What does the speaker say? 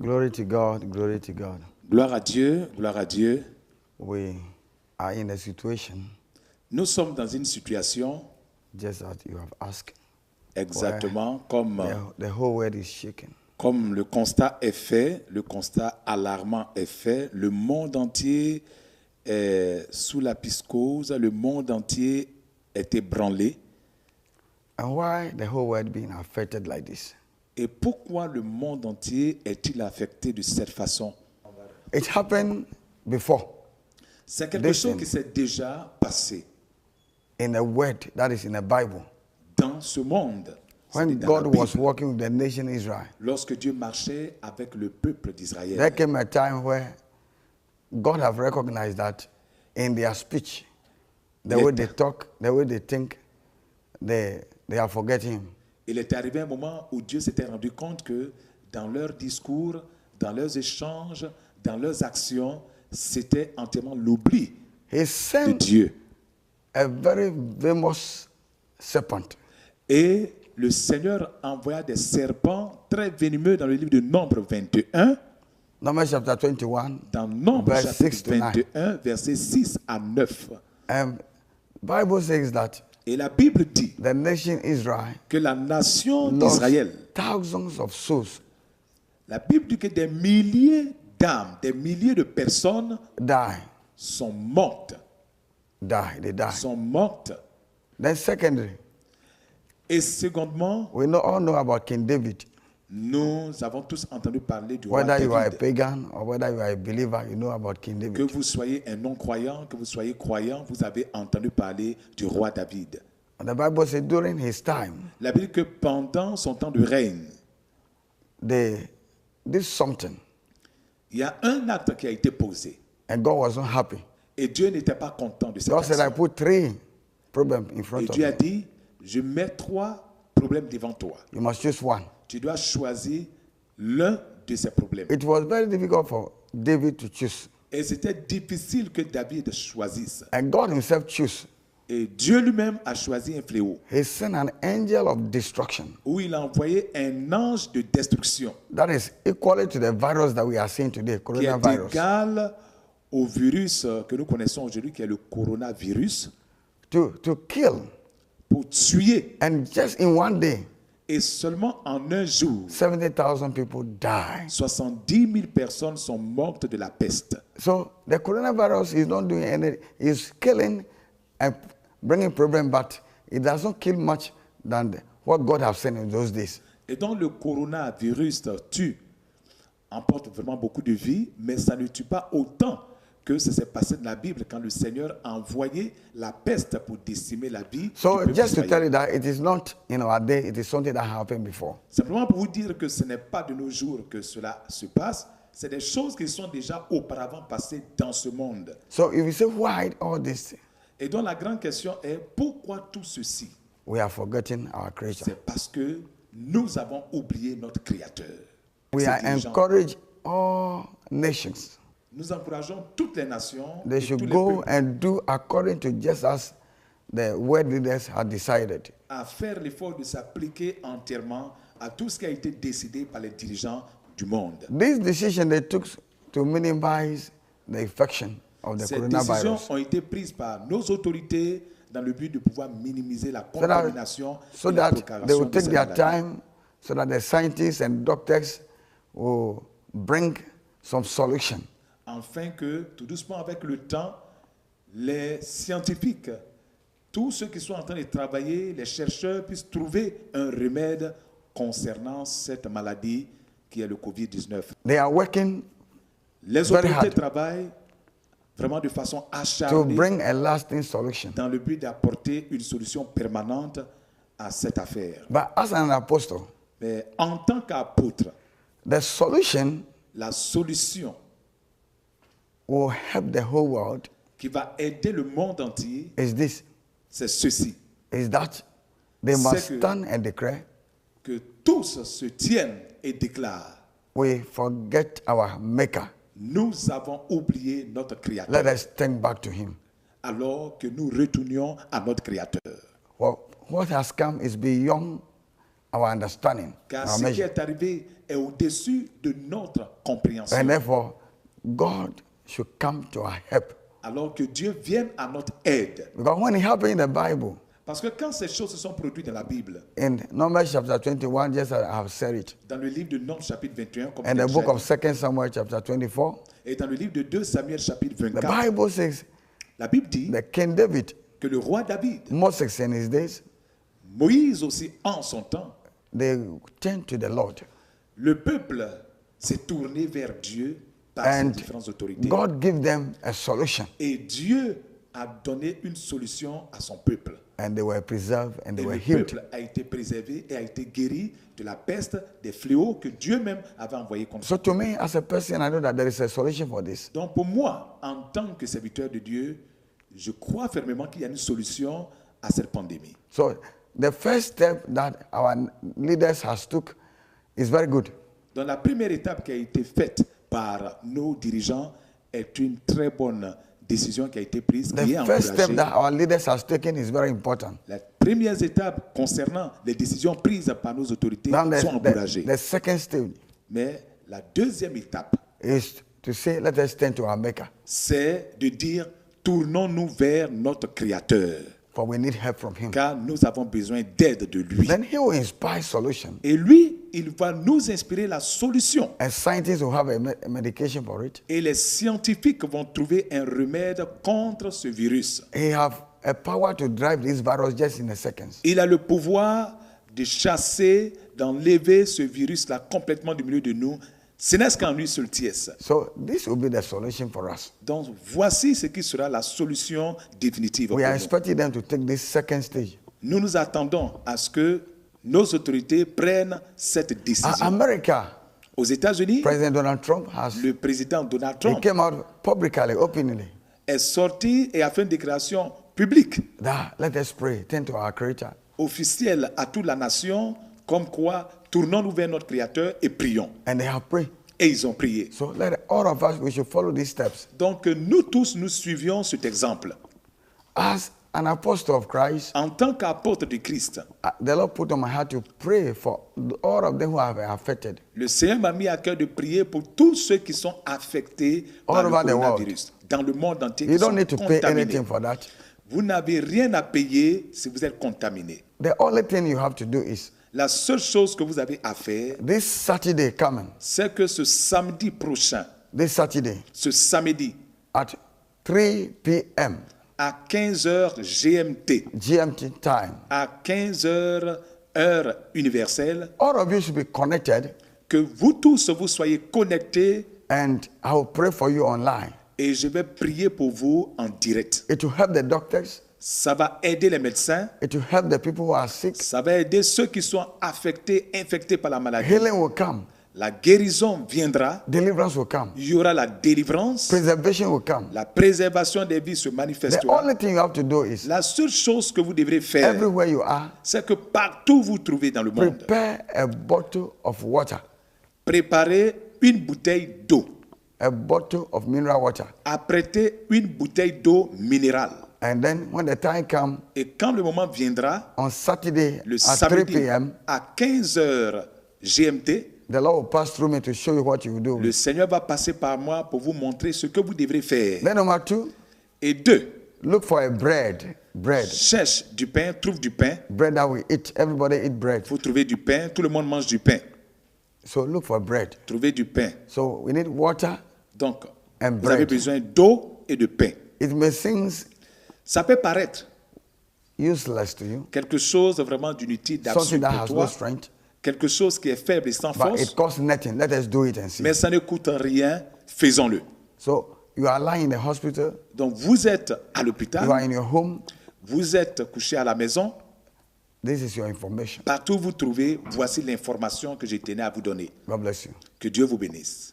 Glory to God, glory to God. Gloire à Dieu, gloire à Dieu. We are in a situation, Nous sommes dans une situation just as you have asked, exactement comme the whole world is shaken. comme le constat est fait, le constat alarmant est fait. Le monde entier est sous la psychose, le monde entier est ébranlé. And why the whole world being affected like this? Et pourquoi le monde entier est-il affecté de cette façon? It happened before C'est quelque chose qui s'est déjà passé in a word that is in the Bible. dans ce monde. When C'était dans la God Bible. was working with the nation Israel, Lorsque Dieu marchait avec le peuple d'Israël, there came a time where God have recognized that in their speech, the way they talk, the way they think, they are forgetting Him. il est arrivé un moment où Dieu s'était rendu compte que dans leurs discours, dans leurs échanges, dans leurs actions, c'était entièrement l'oubli He de sent Dieu. a very famous serpent. Et le Seigneur envoya des serpents très venimeux dans le livre de Nombre 21, Numbers chapter 21, dans Nombre verse 6 chapitre to 9. 21, versets 6 à 9. And Bible says that Et la Bible dit the nation Israel que la nation lost d'Israël, thousands of souls la Bible dit que des milliers d'âmes, des milliers de personnes die. sont mortes. They die. Sont mortes. Then secondly, Et secondement, we all know about King David. nous avons tous entendu parler du roi Whether you are a David. pagan or whether you are a believer, you know about King Que David. vous soyez un non-croyant, que vous soyez croyant, vous avez entendu parler du roi David. And the Bible says during his time, La Bible dit que pendant son temps de règne, they did something il y a un acte qui a été posé. and God was not happy. Et Dieu n'était pas content de cette God said, I action. put 3 problems in Et front of Dieu a you. dit, je mets 3 problèmes devant toi. You must choose one. Tu dois choisir l'un de ces problèmes. It was very difficult for David to choose. Et c'était difficile que David choisisse. And God himself chose. Et Dieu lui-même a choisi un fléau, He sent an angel of destruction. où il a envoyé un ange de destruction That is equal to the virus that we are seeing today, qui est coronavirus. égal au virus que nous connaissons aujourd'hui, qui est le coronavirus, To kill. pour tuer. And just in one day, Et seulement en un jour, 70,000 people die. 70 000 personnes sont mortes de la peste. So the coronavirus is not doing anything. It's killing and bringing problem, but it doesn't kill much than what God has sent in those days. Et donc le coronavirus tue, emporte vraiment beaucoup de vies, mais ça ne tue pas autant que ça s'est passé dans la Bible quand le Seigneur a envoyé la peste pour décimer la vie. So du peuple just to d'Israël. tell you that it is not in our day, it is something that happened before. Simplement pour vous dire que ce n'est pas de nos jours que cela se passe, c'est des choses qui sont déjà auparavant passées dans ce monde. So if you say why all this, Et donc la grande question est pourquoi tout ceci? we are forgetting our Creator. C'est parce que nous avons oublié notre Créateur. We C'est are intelligent. encouraged all nations. Nous encourageons toutes les nations, They et tous should les go peuples and do according to just as the world leaders had decided. à faire l'effort de s'appliquer entièrement à tout ce qui a été décidé par les dirigeants du monde. This decision they took to minimize the infection of the Ces décisions coronavirus. ont été prises par nos autorités dans le but de pouvoir minimiser la So contamination so et la that they propagation will de take cette their maladie. time, so that the scientists and doctors will bring some solution. Afin que, tout doucement avec le temps, les scientifiques, tous ceux qui sont en train de travailler, les chercheurs puissent trouver un remède concernant cette maladie qui est le Covid-19. They are working Les Very autorités hard. travaillent vraiment de façon to acharnée bring a lasting solution. dans le but d'apporter une solution permanente à cette affaire. But as an apostle, Mais en tant qu'apôtre, the solution la solution will help the whole world qui va aider le monde entier, is this, c'est ceci, is that they C'est must que- stand and declare, que tous se tiennent et déclarent, we forget our maker. nous avons oublié notre Créateur, Let us turn back to him. alors que nous retournions à notre Créateur. What has come is beyond our understanding, Car our ce qui measure. est arrivé est au-dessus de notre compréhension. And therefore, God should come to our help. Alors que Dieu vienne à notre aide. Because when it happened in the Bible, Parce que quand ces choses se sont produites dans la Bible, in Numbers chapter 21, just as I have said it, dans le livre de Nombres chapitre 21, comme and je l'ai the book déjà of 2 Samuel chapter 24, dit, et dans le livre de 2 Samuel chapitre the 24, Bible says la Bible dit that King David, que le roi David, Moses in his days, Moïse aussi en son temps, they turned to the Lord. le peuple s'est tourné vers Dieu par ses And différentes autorités. God gave them a solution. Et Dieu a donné une solution à son peuple. And they were preserved and they Et were le healed. peuple a été préservé et a été guéri de la peste, des fléaux que Dieu même avait envoyés contre So son to peuple. me, as a person, I know that there is a solution for this. Donc pour moi, en tant que serviteur de Dieu, je crois fermement qu'il y a une solution à cette pandémie. So the first step that our leaders has took is very good. Donc la première étape qui a été faite par nos dirigeants est une très bonne décision qui a été prise, qui est The first step encouragée. that our leaders has taken is very important. Les premières étapes concernant les décisions prises par nos autorités Now sont encouragées. the second step Mais la deuxième étape, is to say, let us turn to our Maker, c'est de dire, tournons-nous vers notre Créateur, for we need help from Him. car nous avons besoin d'aide de lui. Then He will inspire solution, Et lui, il va nous inspirer la solution. and scientists will have a medication for it. Et les scientifiques vont trouver un remède contre ce virus. He have a power to drive this virus just in a second. Il a le pouvoir de chasser, d'enlever ce virus-là complètement du milieu de nous. Ce n'est qu'en lui seul tiers. So this will be the solution for us. Donc voici ce qui sera la solution définitive. We pour are nous. expecting them to take this second stage. Nous nous attendons à ce que nos autorités prennent cette décision. America, Aux États-Unis, President Donald Trump has le président Donald he Trump came out publicly, openly, est sorti et a fait une déclaration publique, that let us pray, turn to our Creator. officielle à toute la nation, comme quoi tournons-nous vers notre Créateur et prions. And they have prayed. Et ils ont prié. So let all of us, we should follow these steps. Donc nous tous, nous suivions cet exemple. As an apostle of Christ, En tant qu'apôtre de Christ, the Lord put on my heart to pray for all of them who are affected. le Seigneur m'a mis à cœur de prier pour tous ceux qui sont affectés par All le over the coronavirus. Dans le monde entier, You qui sont don't need to pay contaminés. anything for that. Vous n'avez rien à payer si vous êtes contaminé. The only thing you have to do is La seule chose que vous avez à faire, this Saturday coming, c'est que ce samedi prochain, this Saturday ce samedi, at 3 p.m. à 15h GMT, GMT time, à 15h heure universelle, all of you should be connected, que vous tous vous soyez connectés and I will pray for you online. et je vais prier pour vous en direct. It will help the doctors. Ça va aider les médecins, It will help the people who are sick. ça va aider ceux qui sont affectés, infectés par la maladie. Healing will come. La guérison viendra, Deliverance will come. il y aura la délivrance, Preservation will come. la préservation des vies se The manifestera. only thing you have to do is La seule chose que vous devrez faire, everywhere you are, c'est que partout où vous trouvez dans le monde, prepare a bottle of water, préparez une bouteille d'eau, a bottle of mineral water. apprêtez une bouteille d'eau minérale. And then when the time comes, Et quand le moment viendra, on Saturday le at 3 samedi p.m., à 15h GMT, the Lord will pass through me to show you what you will do. le Seigneur va passer par moi pour vous montrer ce que vous devrez faire. Then number 2, Et 2, look for a bread. cherche du pain, trouve du pain. Bread that we eat. Everybody eat bread. Il faut trouver du pain, tout le monde mange du pain. So look for bread. Trouvez du pain. So we need water Donc, and vous avez bread. besoin d'eau et de pain. It may seem Ça peut paraître useless to you, quelque chose vraiment d'inutile, something d'absurde that pour has no toi, strength, quelque chose qui est faible et sans but force, it costs nothing. Let us do it and see. mais ça ne coûte rien, faisons-le. So you are lying in the hospital, Donc, vous êtes à you are l'hôpital, in your home. vous êtes couché à la maison, This is your information. partout où vous trouvez, voici l'information que je tenais à vous donner. God bless you. Que Dieu vous bénisse.